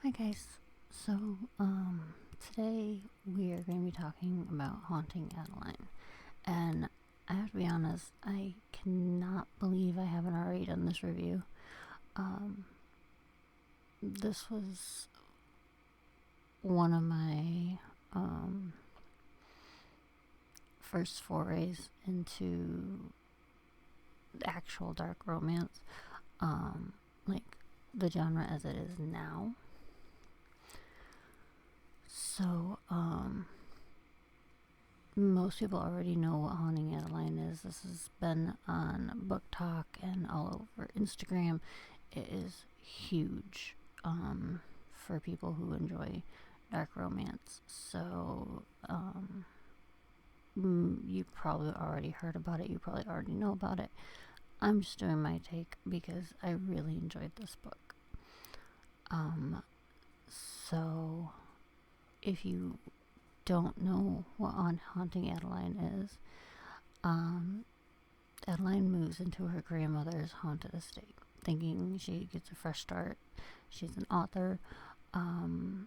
Hi guys. So, today we are going to be talking about Haunting Adeline. And I have to be honest, I cannot believe I haven't already done this review. This was one of my first forays into actual dark romance, like the genre as it is now. So, most people already know what Haunting Adeline is. This has been on Book Talk and all over Instagram. It is huge for people who enjoy dark romance. So, you probably already heard about it. You probably already know about it. I'm just doing my take because I really enjoyed this book. So, if you don't know what Haunting Adeline is, Adeline moves into her grandmother's haunted estate, thinking she gets a fresh start. She's an author, and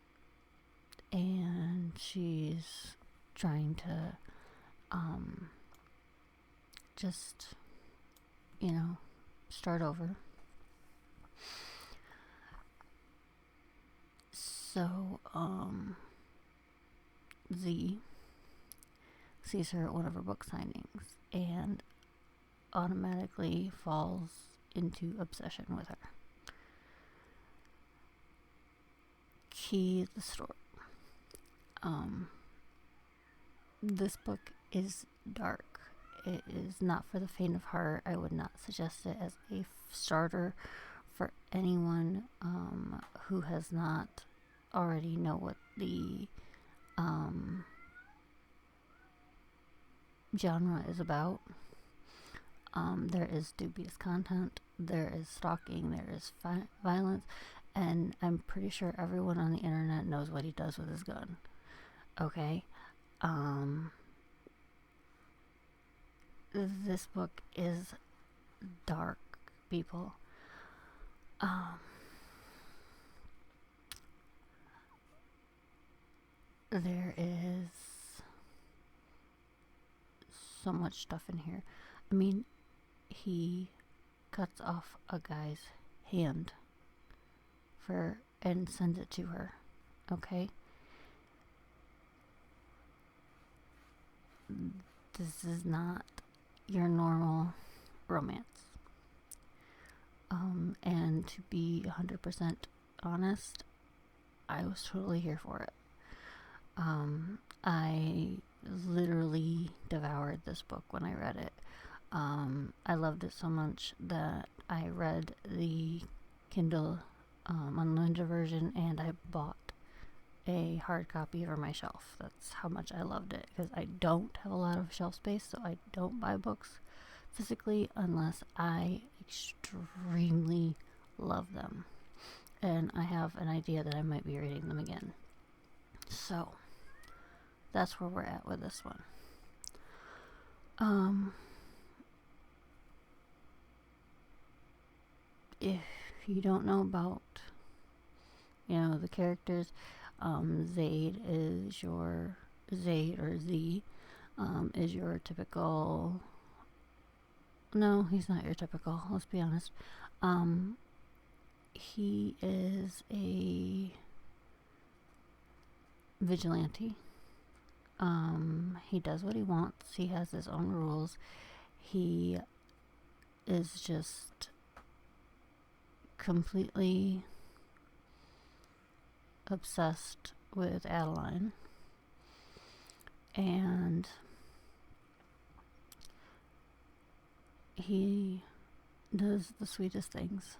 she's trying to just, start over. So, Z sees her at one of her book signings and automatically falls into obsession with her. Key the story. This book is dark. It is not for the faint of heart. I would not suggest it as a starter for anyone who has not already know what the genre is about. There is dubious content, there is stalking, there is violence, and I'm pretty sure everyone on the internet knows what he does with his gun. Okay? This book is dark, people. There is so much stuff in here. I mean, he cuts off a guy's hand and sends it to her. Okay? This is not your normal romance. And to be 100% honest, I was totally here for it. I literally devoured this book when I read it. I loved it so much that I read the Kindle unlimited version, and I bought a hard copy for my shelf. That's how much I loved it, because I don't have a lot of shelf space, so I don't buy books physically unless I extremely love them and I have an idea that I might be reading them again. So that's where we're at with this one. If you don't know about the characters, Zade is your Zade or Z is your typical. No, he's not your typical. Let's be honest. He is a vigilante. He does what he wants. He has his own rules. He is just completely obsessed with Adeline, and he does the sweetest things.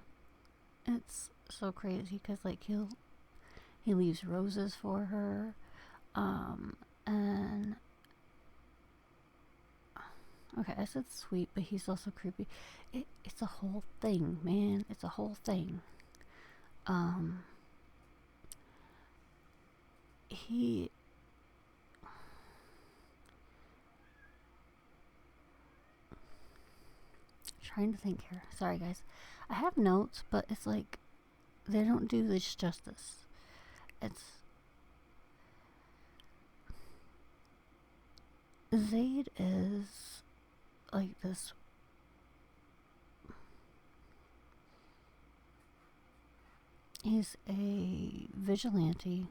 It's so crazy because he leaves roses for her, and okay, I said sweet, but he's also creepy. It's a whole thing, man. It's a whole thing. He trying to think here. Sorry, guys. I have notes, but it's like they don't do this justice. it's Zade is like this. He's a vigilante.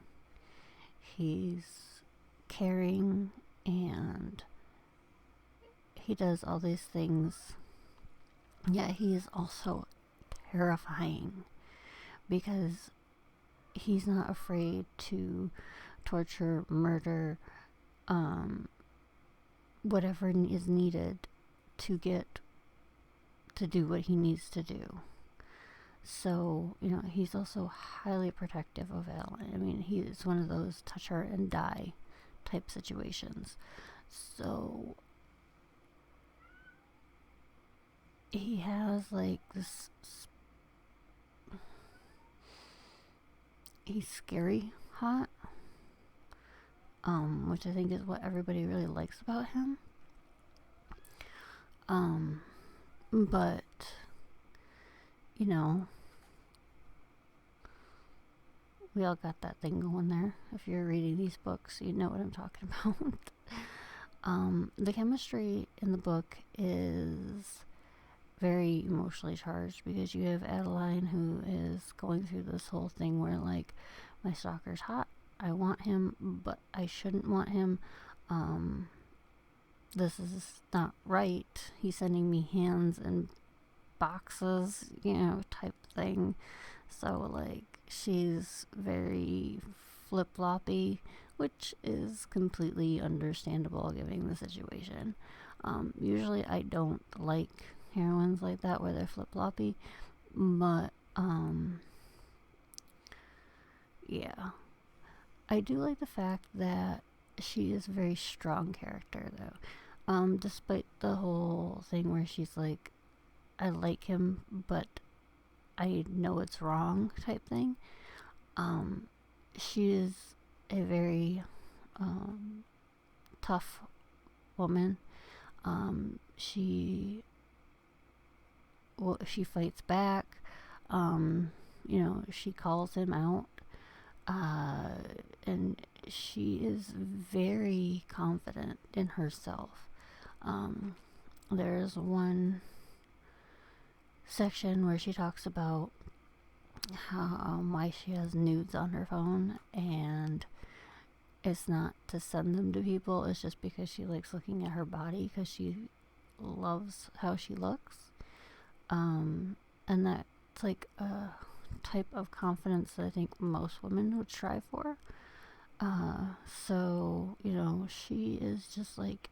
He's caring, and he does all these things. Yet he is also terrifying because he's not afraid to torture, murder, whatever is needed to get to do what he needs to do. So, he's also highly protective of Adeline. I mean, he's one of those touch her and die type situations. So, he has like this. He's scary hot, which I think is what everybody really likes about him. But we all got that thing going there. If you're reading these books, you know what I'm talking about. The chemistry in the book is very emotionally charged because you have Adeline who is going through this whole thing where, like, my stalker's hot, I want him, but I shouldn't want him. This is not right. He's sending me hands and boxes, type thing. So, like, she's very flip-floppy, which is completely understandable given the situation. Usually I don't like heroines like that where they're flip-floppy, but yeah, I do like the fact that she is a very strong character though, despite the whole thing where she's like, I like him but I know it's wrong type thing. She is a very tough woman. She fights back. She calls him out, and she is very confident in herself. There's one section where she talks about how why she has nudes on her phone, and it's not to send them to people, it's just because she likes looking at her body because she loves how she looks. And that's like a type of confidence that I think most women would strive for. So, she is just like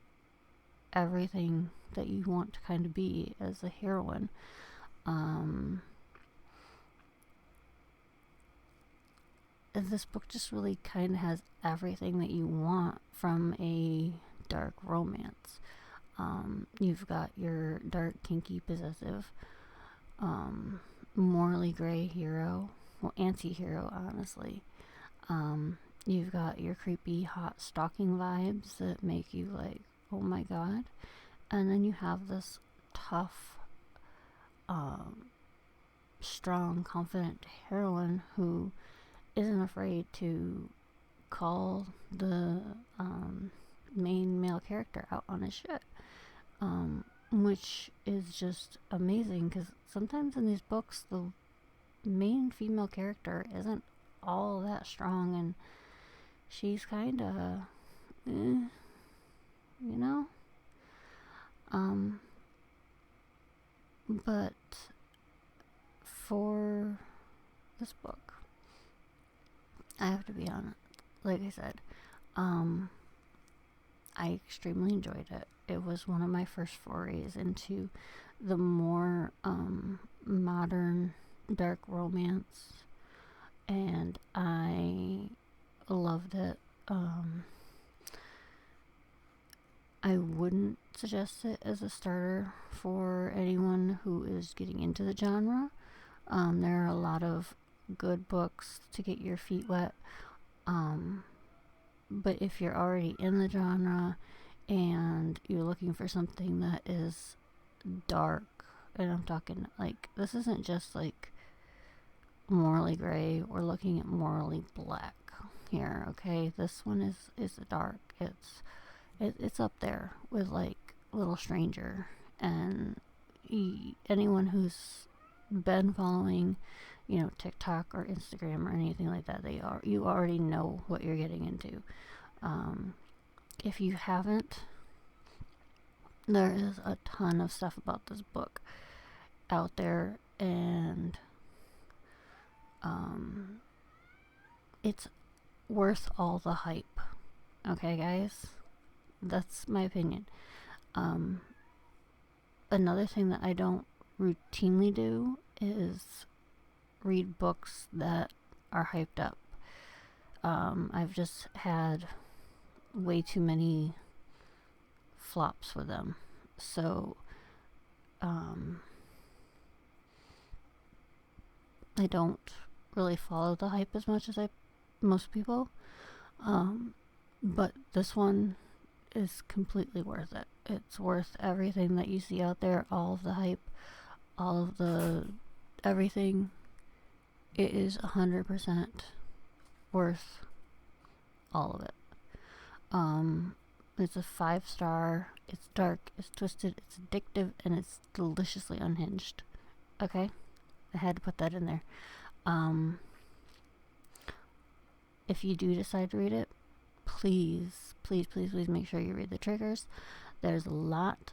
everything that you want to kind of be as a heroine. This book just really kind of has everything that you want from a dark romance. You've got your dark, kinky, possessive, morally gray hero, well, anti-hero, honestly. You've got your creepy, hot, stalking vibes that make you like, oh my god. And then you have this tough, strong, confident heroine who isn't afraid to call the main male character out on his shit, which is just amazing because sometimes in these books the main female character isn't all that strong and she's kind of but for this book, I have to be honest, like I said, I extremely enjoyed it. It was one of my first forays into the more modern dark romance, and I loved it. I wouldn't suggest it as a starter for anyone who is getting into the genre. There are a lot of good books to get your feet wet. But if you're already in the genre and you're looking for something that is dark, and I'm talking like, this isn't just like morally gray, we're looking at morally black. here, okay? This one is dark. It's up there with like Little Stranger, and anyone who's been following, you know, TikTok or Instagram or anything like that, you already know what you're getting into. If you haven't, there is a ton of stuff about this book out there, and it's worth all the hype. Okay, guys? That's my opinion. Another thing that I don't routinely do is read books that are hyped up. I've just had way too many flops with them. So, I don't really follow the hype as much as most people. But this one is completely worth it. It's worth everything that you see out there, all of the hype, all of the everything. It is 100% worth all of it. It's a 5-star. It's dark, it's twisted, it's addictive, and it's deliciously unhinged. Okay? I had to put that in there. If you do decide to read it, please make sure you read the triggers. There's a lot.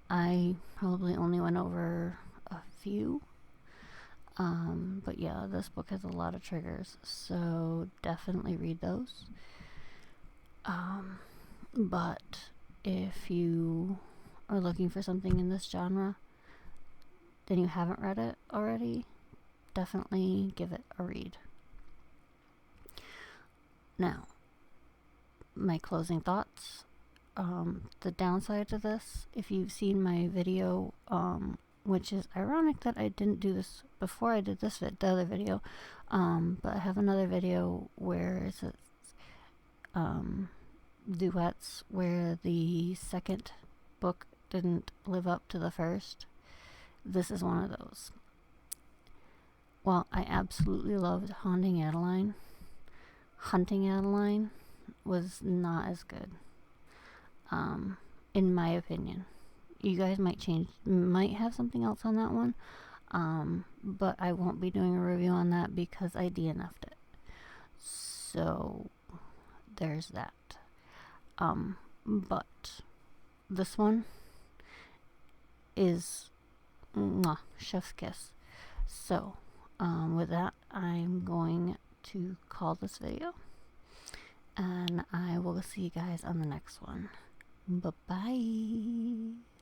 I probably only went over a few. But yeah, this book has a lot of triggers, so definitely read those. But if you are looking for something in this genre, then you haven't read it already, definitely give it a read. Now, my closing thoughts. The downside to this, if you've seen my video, which is ironic that I didn't do this before I did the other video, but I have another video where it's duets, where the second book didn't live up to the first. This is one of those. While I absolutely loved Haunting Adeline was not as good, in my opinion. You guys might have something else on that one, but I won't be doing a review on that because I DNF'd it. So there's that. But this one is chef's kiss. So with that, I'm going to call this video, and I will see you guys on the next one. Bye-bye.